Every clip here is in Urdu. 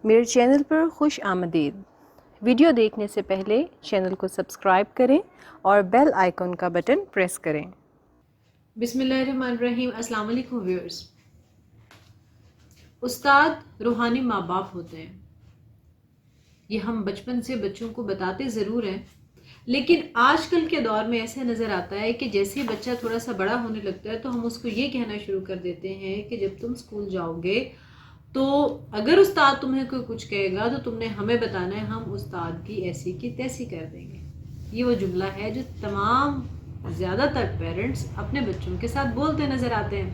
میرے چینل پر خوش آمدید۔ ویڈیو دیکھنے سے پہلے چینل کو سبسکرائب کریں اور بیل آئیکن کا بٹن پریس کریں۔ بسم اللہ الرحمن الرحیم۔ السلام علیکم ویورز۔ استاد روحانی ماں باپ ہوتے ہیں، یہ ہم بچپن سے بچوں کو بتاتے ضرور ہیں، لیکن آج کل کے دور میں ایسے نظر آتا ہے کہ جیسے ہی بچہ تھوڑا سا بڑا ہونے لگتا ہے تو ہم اس کو یہ کہنا شروع کر دیتے ہیں کہ جب تم اسکول جاؤ گے تو اگر استاد تمہیں کوئی کچھ کہے گا تو تم نے ہمیں بتانا ہے، ہم استاد کی ایسی کی تیسی کر دیں گے۔ یہ وہ جملہ ہے جو تمام زیادہ تر پیرنٹس اپنے بچوں کے ساتھ بولتے نظر آتے ہیں۔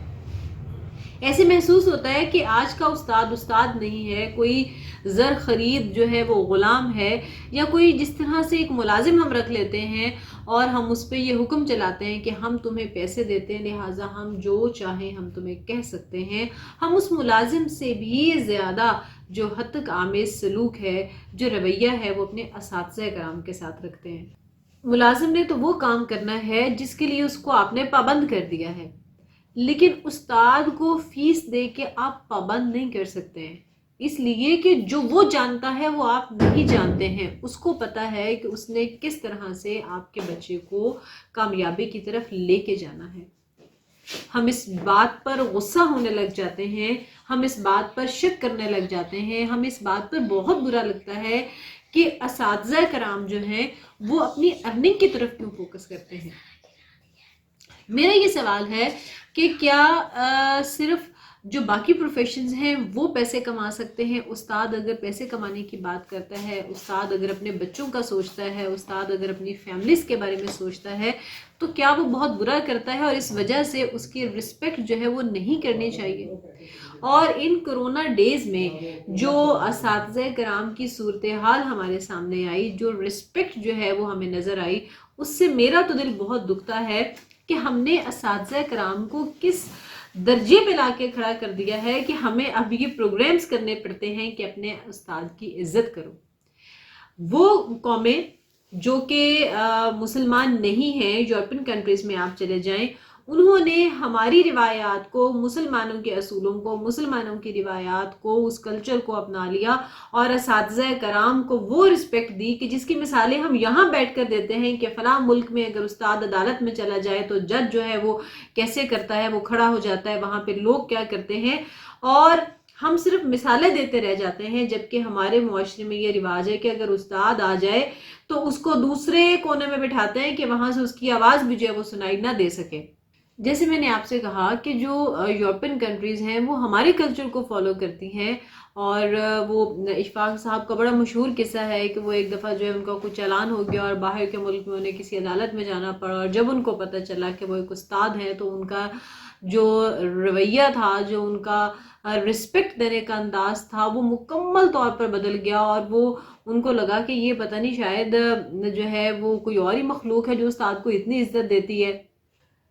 ایسے محسوس ہوتا ہے کہ آج کا استاد نہیں ہے، کوئی زر خرید جو ہے وہ غلام ہے، یا کوئی جس طرح سے ایک ملازم ہم رکھ لیتے ہیں اور ہم اس پہ یہ حکم چلاتے ہیں کہ ہم تمہیں پیسے دیتے ہیں لہٰذا ہم جو چاہیں ہم تمہیں کہہ سکتے ہیں۔ ہم اس ملازم سے بھی زیادہ جو حد تک آمیز سلوک ہے، جو رویہ ہے، وہ اپنے اساتذہ کرام کے ساتھ رکھتے ہیں۔ ملازم نے تو وہ کام کرنا ہے جس کے لیے اس کو آپ نے پابند کر دیا ہے، لیکن استاد کو فیس دے کے آپ پابند نہیں کر سکتے ہیں، اس لیے کہ جو وہ جانتا ہے وہ آپ نہیں جانتے ہیں۔ اس کو پتا ہے کہ اس نے کس طرح سے آپ کے بچے کو کامیابی کی طرف لے کے جانا ہے۔ ہم اس بات پر غصہ ہونے لگ جاتے ہیں، ہم اس بات پر شک کرنے لگ جاتے ہیں، ہم اس بات پر بہت برا لگتا ہے کہ اساتذہ کرام جو ہیں وہ اپنی ارننگ کی طرف کیوں فوکس کرتے ہیں۔ میرا یہ سوال ہے کہ کیا صرف جو باقی پروفیشنز ہیں وہ پیسے کما سکتے ہیں؟ استاد اگر پیسے کمانے کی بات کرتا ہے، استاد اگر اپنے بچوں کا سوچتا ہے، استاد اگر اپنی فیملیز کے بارے میں سوچتا ہے تو کیا وہ بہت برا کرتا ہے اور اس وجہ سے اس کی رسپیکٹ جو ہے وہ نہیں کرنی چاہیے؟ اور ان کرونا ڈیز میں جو اساتذہ کرام کی صورتحال ہمارے سامنے آئی، جو رسپیکٹ جو ہے وہ ہمیں نظر آئی، اس سے میرا تو دل بہت دکھتا ہے کہ ہم نے اساتذہ کرام کو کس درجے پہ لا کے کھڑا کر دیا ہے کہ ہمیں اب یہ پروگرامز کرنے پڑتے ہیں کہ اپنے استاد کی عزت کرو۔ وہ قومیں جو کہ مسلمان نہیں ہیں، یورپین کنٹریز میں آپ چلے جائیں، انہوں نے ہماری روایات کو، مسلمانوں کے اصولوں کو، مسلمانوں کی روایات کو، اس کلچر کو اپنا لیا اور اساتذہ کرام کو وہ رسپیکٹ دی کہ جس کی مثالیں ہم یہاں بیٹھ کر دیتے ہیں کہ فلاں ملک میں اگر استاد عدالت میں چلا جائے تو جج جو ہے وہ کیسے کرتا ہے، وہ کھڑا ہو جاتا ہے، وہاں پہ لوگ کیا کرتے ہیں، اور ہم صرف مثالیں دیتے رہ جاتے ہیں، جبکہ ہمارے معاشرے میں یہ رواج ہے کہ اگر استاد آ جائے تو اس کو دوسرے کونے میں بٹھاتے ہیں کہ وہاں سے اس کی آواز بھی جو ہے وہ سنائی نہ دے سکے۔ جیسے میں نے آپ سے کہا کہ جو یورپین کنٹریز ہیں وہ ہمارے کلچر کو فالو کرتی ہیں، اور وہ اشفاق صاحب کا بڑا مشہور قصہ ہے کہ وہ ایک دفعہ جو ہے ان کا کچھ چالان ہو گیا اور باہر کے ملک میں انہیں کسی عدالت میں جانا پڑا، اور جب ان کو پتہ چلا کہ وہ ایک استاد ہیں تو ان کا جو رویہ تھا، جو ان کا رسپیکٹ دینے کا انداز تھا، وہ مکمل طور پر بدل گیا، اور وہ ان کو لگا کہ یہ پتہ نہیں شاید جو ہے وہ کوئی اور ہی مخلوق ہے جو استاد کو اتنی عزت دیتی ہے۔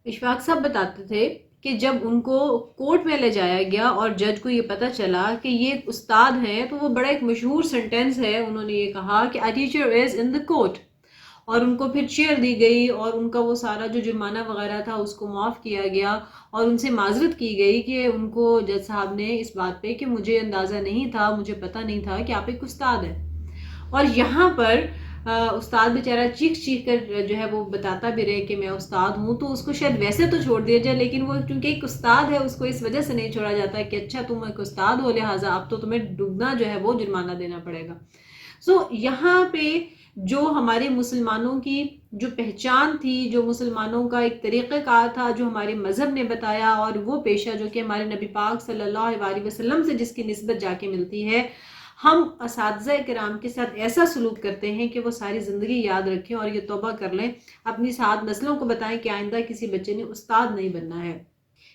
اشفاق صاحب بتاتے تھے کہ جب ان کو کورٹ میں لے جایا گیا اور جج کو یہ پتہ چلا کہ یہ استاد ہیں تو وہ بڑا ایک مشہور سنٹینس ہے، انہوں نے یہ کہا کہ a teacher is in the court، اور ان کو پھر چیئر دی گئی اور ان کا وہ سارا جو جرمانہ وغیرہ تھا اس کو معاف کیا گیا، اور ان سے معذرت کی گئی کہ ان کو جج صاحب نے اس بات پہ کہ مجھے اندازہ نہیں تھا، مجھے پتہ نہیں تھا کہ آپ ایک استاد ہیں۔ اور یہاں پر استاد بیچارہ چیخ کر جو ہے وہ بتاتا بھی رہے کہ میں استاد ہوں، تو اس کو شاید ویسے تو چھوڑ دیا جائے، لیکن وہ چونکہ ایک استاد ہے اس کو اس وجہ سے نہیں چھوڑا جاتا کہ اچھا تم ایک استاد ہو لہٰذا اب تو تمہیں ڈوبنا جو ہے وہ جرمانہ دینا پڑے گا۔ یہاں پہ جو ہمارے مسلمانوں کی جو پہچان تھی، جو مسلمانوں کا ایک طریقہ کار تھا، جو ہمارے مذہب نے بتایا، اور وہ پیشہ جو کہ ہمارے نبی پاک صلی اللہ علیہ وسلم سے جس کی نسبت جا کے ملتی ہے، ہم اساتذہ کرام کے ساتھ ایسا سلوک کرتے ہیں کہ وہ ساری زندگی یاد رکھیں اور یہ توبہ کر لیں، اپنی 7 نسلوں کو بتائیں کہ آئندہ کسی بچے نے استاد نہیں بننا ہے۔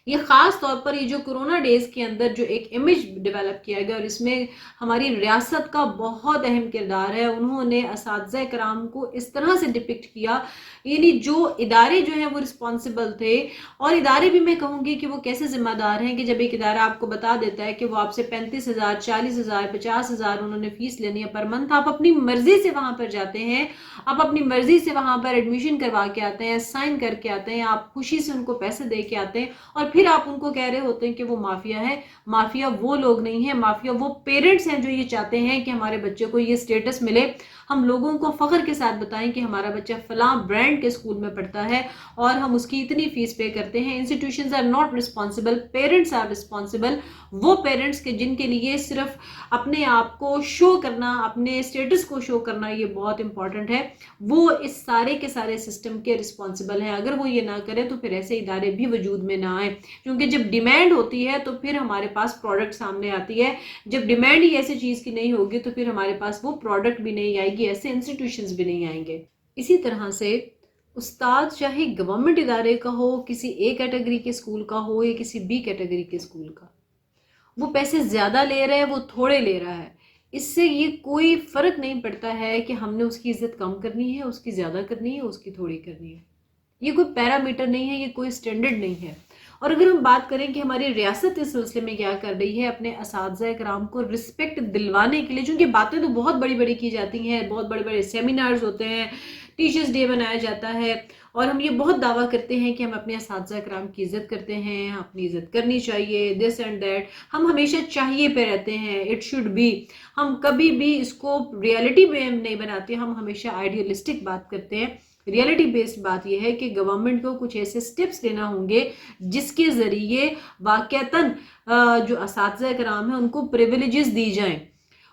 یہ خاص طور پر یہ جو کرونا ڈیز کے اندر جو ایک امیج ڈیولپ کیا گیا، اور اس میں ہماری ریاست کا بہت اہم کردار ہے، انہوں نے اساتذہ کرام کو اس طرح سے ڈپکٹ کیا یعنی جو ادارے جو ہیں وہ رسپانسبل تھے، اور ادارے بھی میں کہوں گی کہ وہ کیسے ذمہ دار ہیں کہ جب ایک ادارہ آپ کو بتا دیتا ہے کہ وہ آپ سے 35,000 40,000 50,000 انہوں نے فیس لینی ہے پر منتھ، آپ اپنی مرضی سے وہاں پر جاتے ہیں، آپ اپنی مرضی سے وہاں پر ایڈمیشن کروا کے آتے ہیں، سائن کر کے آتے ہیں، آپ خوشی سے ان کو پیسے دے کے آتے ہیں، اور پھر آپ ان کو کہہ رہے ہوتے ہیں کہ وہ مافیا ہے۔ مافیا وہ لوگ نہیں ہیں، مافیا وہ پیرنٹس ہیں جو یہ چاہتے ہیں کہ ہمارے بچے کو یہ سٹیٹس ملے، ہم لوگوں کو فخر کے ساتھ بتائیں کہ ہمارا بچہ فلاں برانڈ کے اسکول میں پڑھتا ہے اور ہم اس کی اتنی فیس پے کرتے ہیں۔ Institutions are not responsible, parents are responsible. وہ پیرنٹس کے جن کے لیے صرف اپنے آپ کو شو کرنا، اپنے اسٹیٹس کو شو کرنا یہ بہت امپورٹنٹ ہے، وہ اس سارے کے سارے سسٹم کے رسپانسبل ہیں۔ اگر وہ یہ نہ کرے تو پھر ایسے ادارے بھی وجود میں نہ آئیں، کیونکہ جب ڈیمانڈ ہوتی ہے تو پھر ہمارے پاس پروڈکٹ سامنے آتی ہے، جب ڈیمانڈ ہی ایسی چیز کی نہیں ہوگی تو پھر ہمارے پاس وہ پروڈکٹ بھی نہیں آئے گی، ایسے انسٹیٹیوشنز بھی نہیں آئیں گے۔ اسی طرح سے استاد چاہے گورنمنٹ ادارے کا ہو، کسی اے کیٹیگری کے اسکول کا ہو یا کسی بی کیٹیگری کے اسکول کا، وہ پیسے زیادہ لے رہا ہے، وہ تھوڑے لے رہا ہے، اس سے یہ کوئی فرق نہیں پڑتا ہے کہ ہم نے اس کی عزت کم کرنی ہے، اس کی زیادہ کرنی ہے، اس کی تھوڑی کرنی ہے۔ یہ کوئی پیرامیٹر نہیں ہے، یہ کوئی سٹینڈرڈ نہیں ہے۔ اور اگر ہم بات کریں کہ ہماری ریاست اس سلسلے میں کیا کر رہی ہے اپنے اساتذہ کرام کو رسپیکٹ دلوانے کے لیے، چونکہ باتیں تو بہت بڑی بڑی کی جاتی ہیں، بہت بڑے بڑے سیمینارز ہوتے ہیں، ٹیچرز ڈے منایا جاتا ہے، اور ہم یہ بہت دعویٰ کرتے ہیں کہ ہم اپنے اساتذہ کرام کی عزت کرتے ہیں، اپنی عزت کرنی چاہیے، دس اینڈ دیٹ، ہم ہمیشہ چاہیے پہ رہتے ہیں، اٹ شوڈ بی، ہم کبھی بھی اس کو ریالٹی میں نہیں بناتے، ہم ہمیشہ آئیڈیلسٹک بات کرتے ہیں۔ ریالٹی بیسڈ بات یہ ہے کہ گورنمنٹ کو کچھ ایسے سٹیپس لینا ہوں گے جس کے ذریعے واقعتاً جو اساتذہ کرام ہیں ان کو پریویلیجز دی جائیں۔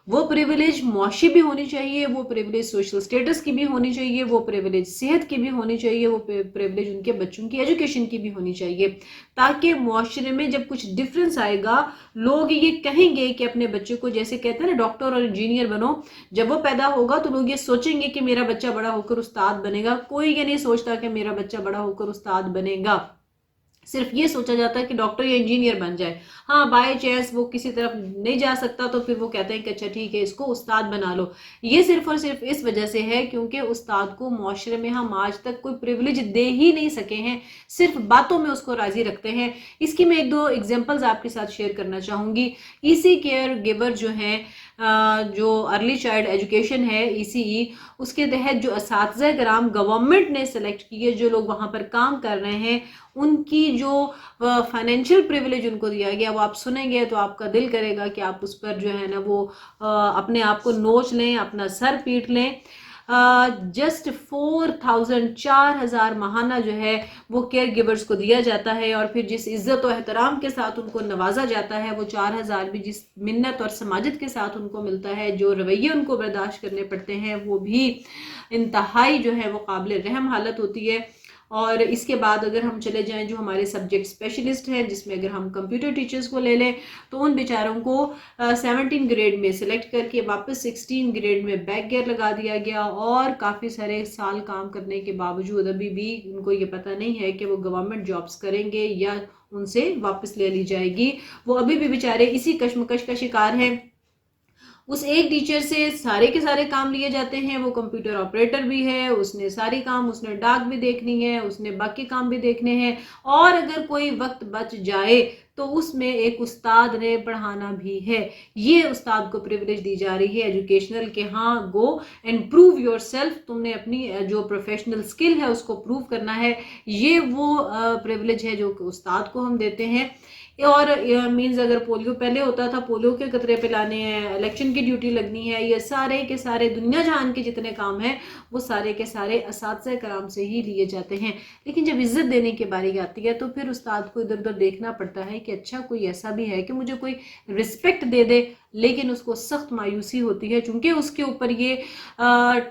وہ پریویلیج معاشی بھی ہونی چاہیے، وہ پریویلیج سوشل سٹیٹس کی بھی ہونی چاہیے، وہ پریویلیج صحت کی بھی ہونی چاہیے، وہ پریویلیج ان کے بچوں کی ایجوکیشن کی بھی ہونی چاہیے، تاکہ معاشرے میں جب کچھ ڈفرینس آئے گا لوگ یہ کہیں گے کہ اپنے بچے کو، جیسے کہتے ہیں نا ڈاکٹر اور انجینئر بنو، جب وہ پیدا ہوگا تو لوگ یہ سوچیں گے کہ میرا بچہ بڑا ہو کر استاد بنے گا۔ کوئی یہ نہیں سوچتا کہ میرا بچہ بڑا ہو کر استاد بنے گا، صرف یہ سوچا جاتا ہے کہ ڈاکٹر یا انجینئر بن جائے۔ ہاں بائی چانس وہ کسی طرف نہیں جا سکتا تو پھر وہ کہتے ہیں کہ اچھا ٹھیک ہے اس کو استاد بنا لو۔ یہ صرف اور صرف اس وجہ سے ہے کیونکہ استاد کو معاشرے میں ہم آج تک کوئی پریویلیج دے ہی نہیں سکے ہیں، صرف باتوں میں اس کو راضی رکھتے ہیں۔ اس کی میں ایک دو ایگزامپلز آپ کے ساتھ شیئر کرنا چاہوں گی۔ ای سی کیئر گیور جو ہیں، جو ارلی چائلڈ ایجوکیشن ہے ای سی ای، اس کے تحت جو اساتذہ کرام گورنمنٹ نے سلیکٹ کیے، جو لوگ وہاں پر کام کر رہے ہیں، ان کی جو فائنینشیل پریویلیج ان کو دیا گیا وہ آپ سنیں گے تو آپ کا دل کرے گا کہ آپ اس پر جو ہے نا وہ اپنے آپ کو نوچ لیں، اپنا سر پیٹ لیں۔ جسٹ 4,000 ماہانہ جو ہے وہ کیئر گیورز کو دیا جاتا ہے، اور پھر جس عزت و احترام کے ساتھ ان کو نوازا جاتا ہے، وہ 4,000 بھی جس منت اور سماجت کے ساتھ ان کو ملتا ہے، جو رویے ان کو برداشت کرنے پڑتے ہیں، وہ بھی انتہائی جو ہے وہ قابل رحم حالت ہوتی ہے۔ اور اس کے بعد اگر ہم چلے جائیں جو ہمارے سبجیکٹ اسپیشلسٹ ہیں، جس میں اگر ہم کمپیوٹر ٹیچرز کو لے لیں تو ان بیچاروں کو 17 گریڈ میں سلیکٹ کر کے واپس 16 گریڈ میں بیک گیئر لگا دیا گیا، اور کافی سارے سال کام کرنے کے باوجود ابھی بھی ان کو یہ پتہ نہیں ہے کہ وہ گورنمنٹ جابز کریں گے یا ان سے واپس لے لی جائے گی۔ وہ ابھی بھی بیچارے اسی کشمکش کا شکار ہیں۔ اس ایک ٹیچر سے سارے کے سارے کام لیے جاتے ہیں، وہ کمپیوٹر آپریٹر بھی ہے، اس نے ساری کام، اس نے ڈاک بھی دیکھنی ہے، اس نے باقی کام بھی دیکھنے ہیں، اور اگر کوئی وقت بچ جائے تو اس میں ایک استاد نے پڑھانا بھی ہے۔ یہ استاد کو پریویلیج دی جا رہی ہے ایجوکیشنل کہ ہاں go and prove your self, تم نے اپنی جو پروفیشنل سکل ہے اس کو پروو کرنا ہے۔ یہ وہ پریویلیج ہے جو کہ استاد کو ہم دیتے ہیں۔ اور مینز اگر پولیو پہلے ہوتا تھا، پولیو کے قطرے پلانے ہیں، الیکشن کی ڈیوٹی لگنی ہے، یہ سارے کے سارے دنیا جہان کے جتنے کام ہیں وہ سارے کے سارے اساتذہ کرام سے ہی لیے جاتے ہیں۔ لیکن جب عزت دینے کی باری آتی ہے تو پھر استاد کو ادھر ادھر دیکھنا پڑتا ہے کہ اچھا کوئی ایسا بھی ہے کہ مجھے کوئی رسپیکٹ دے دے، لیکن اس کو سخت مایوسی ہوتی ہے چونکہ اس کے اوپر یہ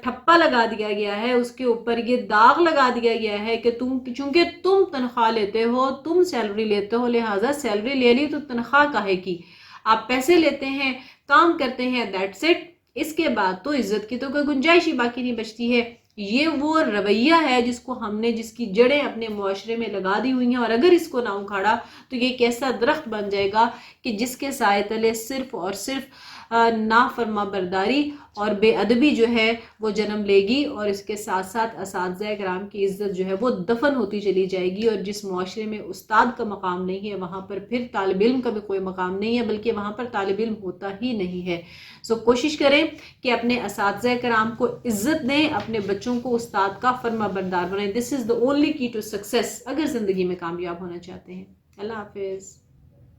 ٹھپا لگا دیا گیا ہے، اس کے اوپر یہ داغ لگا دیا گیا ہے کہ چونکہ تم تنخواہ لیتے ہو، تم سیلری لیتے ہو، لہٰذا سیلری لے لی تو تنخواہ کاہے کی؟ آپ پیسے لیتے ہیں، کام کرتے ہیں، دیٹس اٹ، اس کے بعد تو عزت کی تو کوئی گنجائش ہی باقی نہیں بچتی ہے۔ یہ وہ رویہ ہے جس کو ہم نے، جس کی جڑیں اپنے معاشرے میں لگا دی ہوئی ہیں، اور اگر اس کو نہ اکھاڑا تو یہ ایک ایسا درخت بن جائے گا کہ جس کے سائے تلے صرف اور صرف نافرما برداری اور بے ادبی جو ہے وہ جنم لے گی، اور اس کے ساتھ ساتھ اساتذہ کرام کی عزت جو ہے وہ دفن ہوتی چلی جائے گی، اور جس معاشرے میں استاد کا مقام نہیں ہے وہاں پر پھر طالب علم کا بھی کوئی مقام نہیں ہے، بلکہ وہاں پر طالب علم ہوتا ہی نہیں ہے۔ سو کوشش کریں کہ اپنے اساتذہ کرام کو عزت دیں، اپنے بچوں کو استاد کا فرما بردار بنائیں۔ دس از دا اونلی کی ٹو سکسیس اگر زندگی میں کامیاب ہونا چاہتے ہیں۔ اللہ حافظ۔